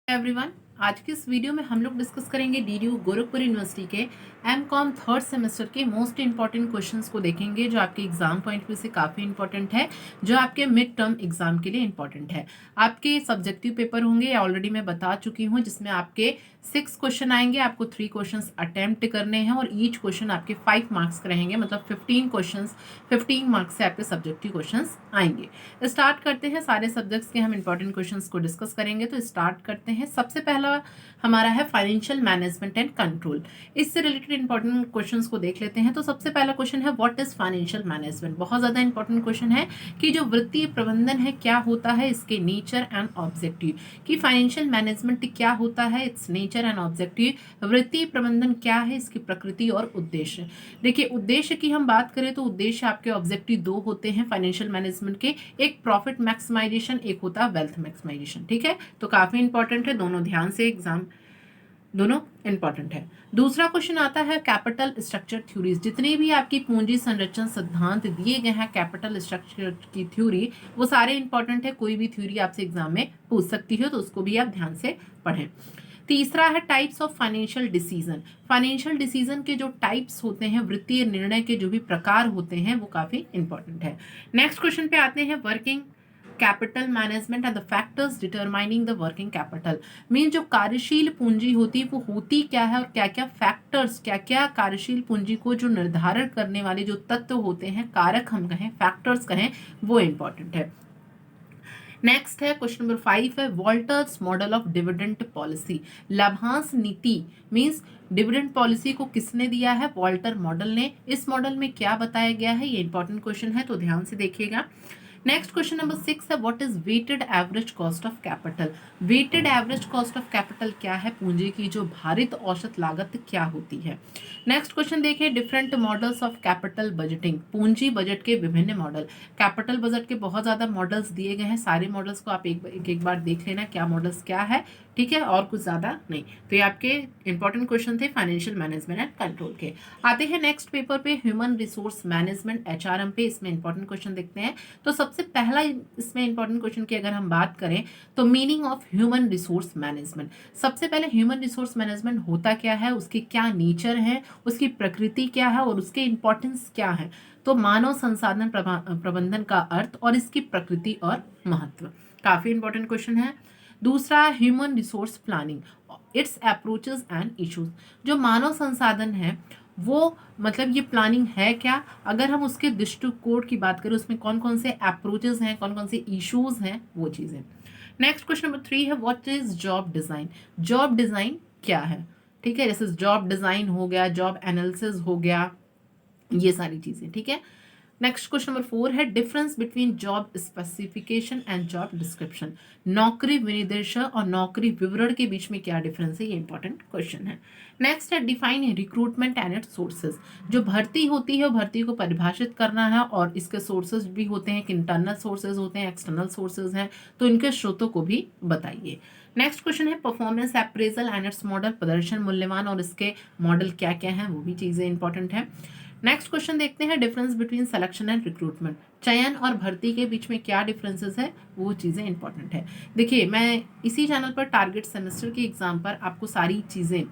Everyone, आज की इस वीडियो में हम लोग डिस्कस करेंगे डीडीयू गोरखपुर यूनिवर्सिटी के एमकॉम थर्ड सेमेस्टर के मोस्ट इंपॉर्टेंट क्वेश्चंस को देखेंगे जो आपके एग्जाम पॉइंट व्यू से काफ़ी इंपॉर्टेंट है, जो आपके मिड टर्म एग्जाम के लिए इंपॉर्टेंट है। आपके सब्जेक्टिव पेपर होंगे, ऑलरेडी मैं बता चुकी हूँ, जिसमें आपके 6 क्वेश्चन आएंगे। आपको 3 क्वेश्चन अटेम्प्ट करने हैं और ईच क्वेश्चन आपके 5 मार्क्स के रहेंगे, मतलब 15 क्वेश्चन 15 मार्क्स से आपके सब्जेक्टिव क्वेश्चन आएंगे। स्टार्ट करते हैं, सारे सब्जेक्ट्स के हम इंपॉर्टेंट क्वेश्चन को डिस्कस करेंगे। तो स्टार्ट करते हैं। सबसे पहला हमारा है फाइनेंशियल मैनेजमेंट एंड कंट्रोल। इससे रिलेटेड इंपॉर्टेंट क्वेश्चंस को देख लेते हैं। तो सबसे पहला क्वेश्चन है व्हाट इज फाइनेंशियल मैनेजमेंट। बहुत ज्यादा इंपॉर्टेंट क्वेश्चन है कि जो वित्तीय प्रबंधन है क्या होता है, इसके नेचर एंड ऑब्जेक्टिव। कि फाइनेंशियल मैनेजमेंट क्या होता है, इट्स नेचर एंड ऑब्जेक्टिव। वित्तीय प्रबंधन क्या है, इसकी प्रकृति और उद्देश्य। देखिए, उद्देश्य की हम बात करें तो उद्देश्य आपके ऑब्जेक्टिव 2 होते हैं फाइनेंशियल मैनेजमेंट के। एक प्रॉफिट मैक्सिमाइजेशन, एक होता है वेल्थ मैक्सिमाइजेशन। ठीक है, तो काफी इंपॉर्टेंट है, दोनों ध्यान से एग्जाम दोनों इंपॉर्टेंट है। दूसरा क्वेश्चन आता है कैपिटल स्ट्रक्चर थ्योरीज। जितने भी आपकी पूंजी संरचना सिद्धांत दिए गए हैं कैपिटल स्ट्रक्चर की थ्योरी, वो सारे इंपॉर्टेंट है। कोई भी थ्योरी आपसे एग्जाम में पूछ सकती है, तो उसको भी आप ध्यान से पढ़ें। तीसरा है types of financial decision. Financial decision के जो टाइप्स होते हैं, वित्तीय निर्णय के जो भी प्रकार होते हैं, वो काफी इंपॉर्टेंट है। नेक्स्ट क्वेश्चन पे आते हैं working capital management and the factors determining the working capital. Mean जो कार्यशील पूंजी होती है वो होती क्या है और क्या क्या फैक्टर्स, क्या क्या कार्यशील पूंजी को जो निर्धारण करने वाले जो तत्व होते हैं, कारक हम कहें, फैक्टर्स कहें, वो इंपॉर्टेंट है। नेक्स्ट है क्वेश्चन नंबर 5 है Walter's model of dividend policy. लाभांश नीति मींस डिविडेंड पॉलिसी को किसने दिया है, वॉल्टर मॉडल ने। इस मॉडल में क्या बताया गया है, ये इंपॉर्टेंट क्वेश्चन है, तो ध्यान से देखिएगा। नेक्स्ट क्वेश्चन नंबर 6 है what is weighted average cost of capital. Weighted average cost of capital क्या है, पूंजी की जो भारित औसत लागत क्या होती है। नेक्स्ट क्वेश्चन देखिए different models of capital budgeting. पूंजी बजट के विभिन्न मॉडल। कैपिटल बजट के बहुत ज्यादा मॉडल्स दिए गए हैं, सारे मॉडल्स को आप एक बार देख लेना क्या मॉडल्स क्या है, ठीक है, और कुछ ज्यादा नहीं। तो ये आपके इंपॉर्टेंट क्वेश्चन थे फाइनेंशियल मैनेजमेंट एंड कंट्रोल के। आते हैं नेक्स्ट पेपर पे ह्यूमन रिसोर्स मैनेजमेंट एचआरएम पे। इसमें इंपॉर्टेंट क्वेश्चन देखते हैं। तो सबसे पहला इसमें इंपॉर्टेंट क्वेश्चन की अगर हम बात करें तो meaning of human resource management. सबसे पहले ह्यूमन रिसोर्स मैनेजमेंट होता क्या है, उसके क्या नेचर है, उसकी प्रकृति क्या है और उसके इंपॉर्टेंस क्या है। तो मानव संसाधन प्रबंधन का अर्थ और इसकी प्रकृति और महत्व, काफी इंपॉर्टेंट क्वेश्चन है। दूसरा human resource planning, it's approaches and issues. जो मानव संसाधन है वो मतलब ये प्लानिंग है क्या, अगर हम उसके दृष्टिकोण की बात करें उसमें कौन कौन से अप्रोचेस हैं, कौन कौन से इश्यूज हैं, वो चीजें। नेक्स्ट क्वेश्चन नंबर 3 है what is job design. Job design क्या है, ठीक है, जैसे जॉब डिजाइन हो गया, जॉब एनालिसिस हो गया, ये सारी चीजें, ठीक है। नेक्स्ट क्वेश्चन नंबर 4 है difference between job specification and job description. नौकरी विनिर्देश और नौकरी विवरण के बीच में क्या डिफरेंस है, ये इंपॉर्टेंट क्वेश्चन है। नेक्स्ट है define recruitment and it's sources. जो भर्ती होती है भर्ती को परिभाषित करना है, और इसके सोर्सेज भी होते हैं कि इंटरनल सोर्सेज होते हैं, एक्सटर्नल सोर्सेज हैं, तो इनके स्रोतों को भी बताइए। नेक्स्ट क्वेश्चन है performance appraisal and it's model. प्रदर्शन मूल्यवान और इसके मॉडल क्या क्या हैं, वो भी चीजें इंपॉर्टेंट है। नेक्स्ट क्वेश्चन देखते हैं difference between selection and recruitment. चयन और भर्ती के बीच में क्या डिफरेंसेस है, वो चीजें इंपॉर्टेंट है। देखिए, मैं इसी चैनल पर टारगेट सेमेस्टर के एग्जाम पर आपको सारी चीजें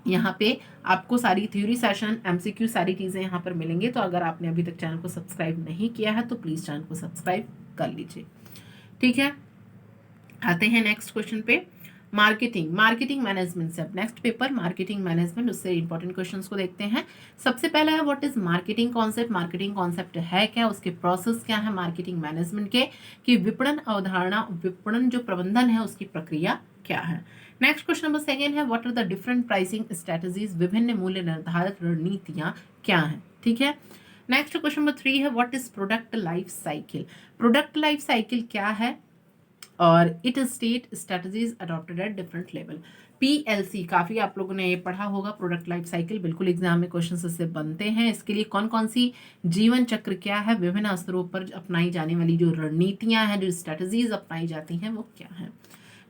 यहाँ पे आपको सारी थ्योरी सेशन एमसीक्यू सारी चीजें यहाँ पर मिलेंगे। तो अगर आपने अभी तक चैनल को सब्सक्राइब नहीं किया है तो प्लीज चैनल को सब्सक्राइब कर लीजिए, ठीक है। आते हैं नेक्स्ट क्वेश्चन पे, मार्केटिंग मार्केटिंग मैनेजमेंट से। अब नेक्स्ट पेपर मार्केटिंग मैनेजमेंट, उससे इंपॉर्टेंट क्वेश्चंस को देखते हैं। सबसे पहला है what is marketing concept. Marketing concept है क्या, उसके प्रोसेस क्या है मार्केटिंग मैनेजमेंट के, कि विपणन अवधारणा, विपणन जो प्रबंधन है उसकी प्रक्रिया क्या है। नेक्स्ट क्वेश्चन नंबर 2 है what are the different pricing strategies. विभिन्न मूल्य निर्धारित रणनीतियां क्या है, ठीक है। नेक्स्ट क्वेश्चन नंबर 3 है what is product life cycle. Product life cycle क्या है और it state strategies adopted at different level. PLC काफी आप लोगों ने ये पढ़ा होगा, प्रोडक्ट लाइफ साइकिल, बिल्कुल एग्जाम में क्वेश्चन इससे बनते हैं। इसके लिए कौन कौन सी जीवन चक्र क्या है, विभिन्न स्तरों पर अपनाई जाने वाली जो रणनीतियां हैं, जो स्ट्रेटजीज अपनाई जाती हैं, वो क्या है।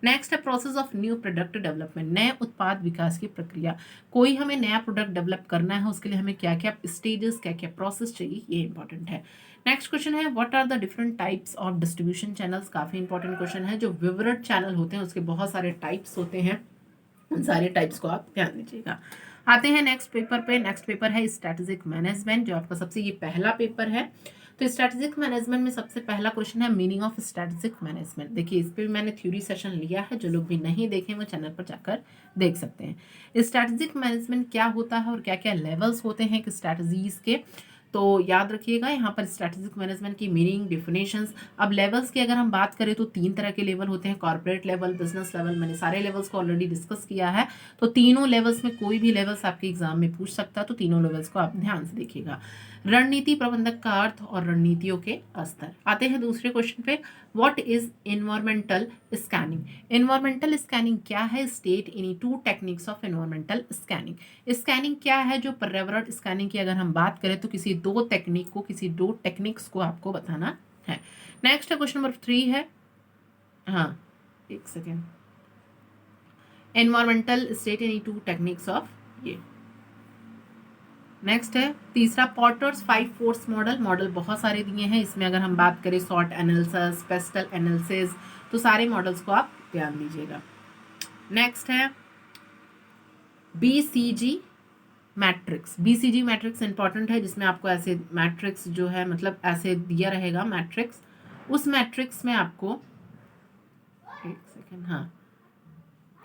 नेक्स्ट है process of new product development, नए उत्पाद विकास की प्रक्रिया। कोई हमें नया प्रोडक्ट डेवलप करना है, उसके लिए हमें क्या क्या स्टेजेस, क्या क्या प्रोसेस चाहिए, ये इंपॉर्टेंट है। नेक्स्ट क्वेश्चन है what are the different types of distribution channels. काफी इंपॉर्टेंट क्वेश्चन है। जो विवरण चैनल होते हैं उसके बहुत सारे टाइप्स होते हैं, उन सारे टाइप्स को आप ध्यान दीजिएगा। आते हैं नेक्स्ट पेपर पे। नेक्स्ट पेपर है स्ट्रैटेजिक मैनेजमेंट, जो आपका सबसे ये पहला पेपर है। तो स्ट्रैटेजिक मैनेजमेंट में सबसे पहला क्वेश्चन है मीनिंग ऑफ स्ट्रैटेजिक मैनेजमेंट। देखिए इस पे भी मैंने थ्योरी सेशन लिया है, जो लोग भी नहीं देखे वो चैनल पर जाकर देख सकते हैं। स्ट्रैटेजिक मैनेजमेंट क्या होता है और क्या क्या लेवल्स होते हैं कि स्ट्रैटेजीज के, तो याद रखिएगा यहाँ पर स्ट्रैटेजिक मैनेजमेंट की मीनिंग, डिफिनेशंस। अब लेवल्स की अगर हम बात करें तो 3 तरह के लेवल होते हैं, कॉर्पोरेट लेवल, बिजनेस लेवल। मैंने सारे लेवल्स को ऑलरेडी डिस्कस किया है, तो तीनों लेवल्स में कोई भी लेवल्स आपके एग्जाम में पूछ सकता है, तो तीनों लेवल्स को आप ध्यान से देखिएगा। रणनीति प्रबंधक का अर्थ और रणनीतियों के स्तर। आते हैं दूसरे क्वेश्चन पे, what is environmental scanning. Environmental scanning क्या है? State any 2 techniques of environmental scanning. Scanning क्या है? जो पर्यावरण स्कैनिंग की अगर हम बात करें तो किसी 2 टेक्निक्स को आपको बताना है। नेक्स्ट है क्वेश्चन नंबर 3 है, हाँ एक second, environmental state any 2 techniques of ये। नेक्स्ट है तीसरा पॉटर्स 5 फोर्स मॉडल। मॉडल बहुत सारे दिए हैं, इसमें अगर हम बात करें शॉर्ट एनालिसिस, पेस्टल एनालिसिस, तो सारे मॉडल्स को आप ध्यान दीजिएगा। नेक्स्ट है BCG matrix. BCG matrix important है, जिसमें आपको ऐसे मैट्रिक्स जो है मतलब ऐसे दिया रहेगा मैट्रिक्स, उस मैट्रिक्स में आपको एक सेकेंड, हाँ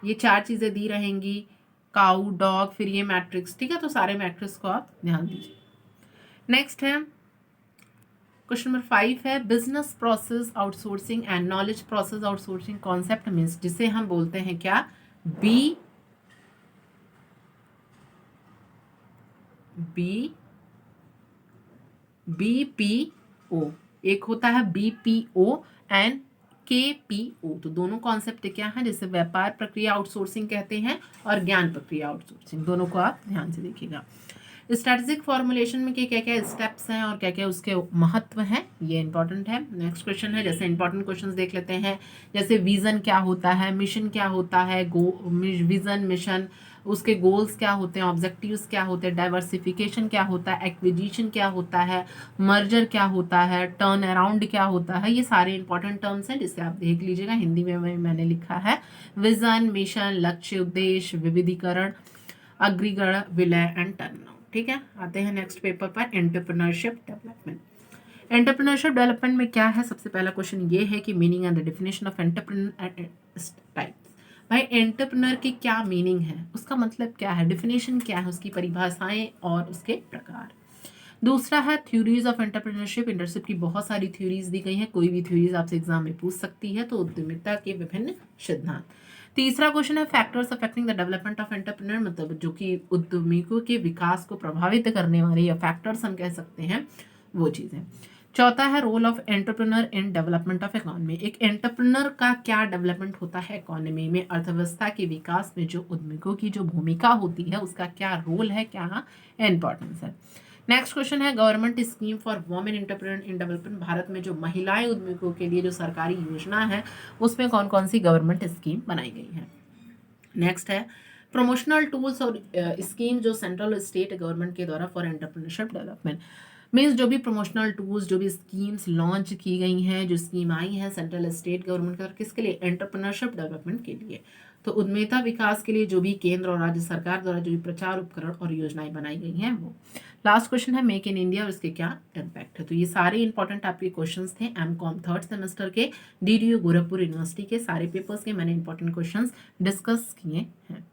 ये 4 चीजें दी रहेंगी, काउ, डॉग, फिर ये मैट्रिक्स, ठीक है, तो सारे मैट्रिक्स को आप ध्यान दीजिए। नेक्स्ट है क्वेश्चन नंबर 5 है business process outsourcing and knowledge process outsourcing concept means, जिसे हम बोलते हैं क्या, बीपीओ। एक होता है बीपीओ एंड केपीओ, तो दोनों कॉन्सेप्ट क्या है, जैसे व्यापार प्रक्रिया आउटसोर्सिंग कहते हैं और ज्ञान प्रक्रिया आउटसोर्सिंग, दोनों को आप ध्यान से देखिएगा। स्ट्रैटेजिक फॉर्मुलेशन में क्या क्या स्टेप्स हैं और क्या क्या उसके महत्व हैं, ये इंपॉर्टेंट है। नेक्स्ट क्वेश्चन है, जैसे इंपॉर्टेंट क्वेश्चंस देख लेते हैं, जैसे विजन क्या होता है, मिशन क्या होता है, विजन मिशन, उसके गोल्स क्या होते हैं, ऑब्जेक्टिव्स क्या होते हैं, डाइवर्सिफिकेशन क्या होता है, एक्विजिशन क्या होता है, मर्जर क्या होता है, टर्न अराउंड क्या होता है, ये सारे इंपॉर्टेंट टर्म्स हैं जिसे आप देख लीजिएगा। हिंदी में मैंने लिखा है विजन, मिशन, लक्ष्य, उद्देश्य, विविधीकरण, अग्रीगण, विलय एंड टर्न। ठीक है, आते हैं नेक्स्ट पेपर पर, एंटरप्रेन्योरशिप डेवलपमेंट। एंटरप्रेन्योरशिप डेवलपमेंट में क्या है, सबसे पहला क्वेश्चन ये है कि meaning and the definition of entrepreneur types. भाई एंटरप्रेन्योर की क्या मीनिंग है, उसका मतलब क्या है, डेफिनेशन क्या है, उसकी परिभाषाएं और उसके प्रकार। दूसरा है थ्योरीज ऑफ एंटरप्रेन्योरशिप। एंटरप्रेन्योरशिप की बहुत सारी थ्योरीज दी गई हैं, कोई भी थ्योरीज आपसे एग्जाम में पूछ सकती है, तो उद्यमिता के विभिन्न सिद्धांत। तीसरा क्वेश्चन है factors affecting the development of entrepreneur, मतलब जो कि उद्यमियों के विकास को प्रभावित करने वाले या फैक्टर्स हम कह सकते हैं वो चीजें। चौथा है role of entrepreneur in development of economy. एक एंटरप्रेन्योर का क्या डेवलपमेंट होता है इकोनॉमी में, अर्थव्यवस्था के विकास में जो उद्यमियों की जो भूमिका होती है उसका क्या रोल है, क्या इंपॉर्टेंस है। नेक्स्ट क्वेश्चन है government scheme for women entrepreneur in development. Bharat में जो महिलाएं उद्यमियों के लिए जो सरकारी योजना है उसमें कौन कौन सी गवर्नमेंट स्कीम बनाई गई है। नेक्स्ट है प्रमोशनल टूल्स और स्कीम जो सेंट्रल और स्टेट गवर्नमेंट के द्वारा फॉर एंटरप्रेन्योरशिप डेवलपमेंट। मीन्स जो भी प्रमोशनल टूल्स, जो भी स्कीम्स लॉन्च की गई हैं, जो स्कीम आई हैं सेंट्रल स्टेट गवर्नमेंट का, किसके लिए, एंटरप्रेन्योरशिप डेवलपमेंट के लिए। तो उद्यमिता विकास के लिए जो भी केंद्र और राज्य सरकार द्वारा जो भी प्रचार उपकरण और योजनाएं बनाई गई हैं वो। लास्ट क्वेश्चन है मेक इन इंडिया और इसके क्या इम्पैक्ट है। तो ये सारे इंपॉर्टेंट आपके क्वेश्चंस थे एमकॉम 3rd सेमेस्टर के DDU गोरखपुर यूनिवर्सिटी के सारे पेपर्स के मैंने इंपॉर्टेंट क्वेश्चंस डिस्कस किए हैं।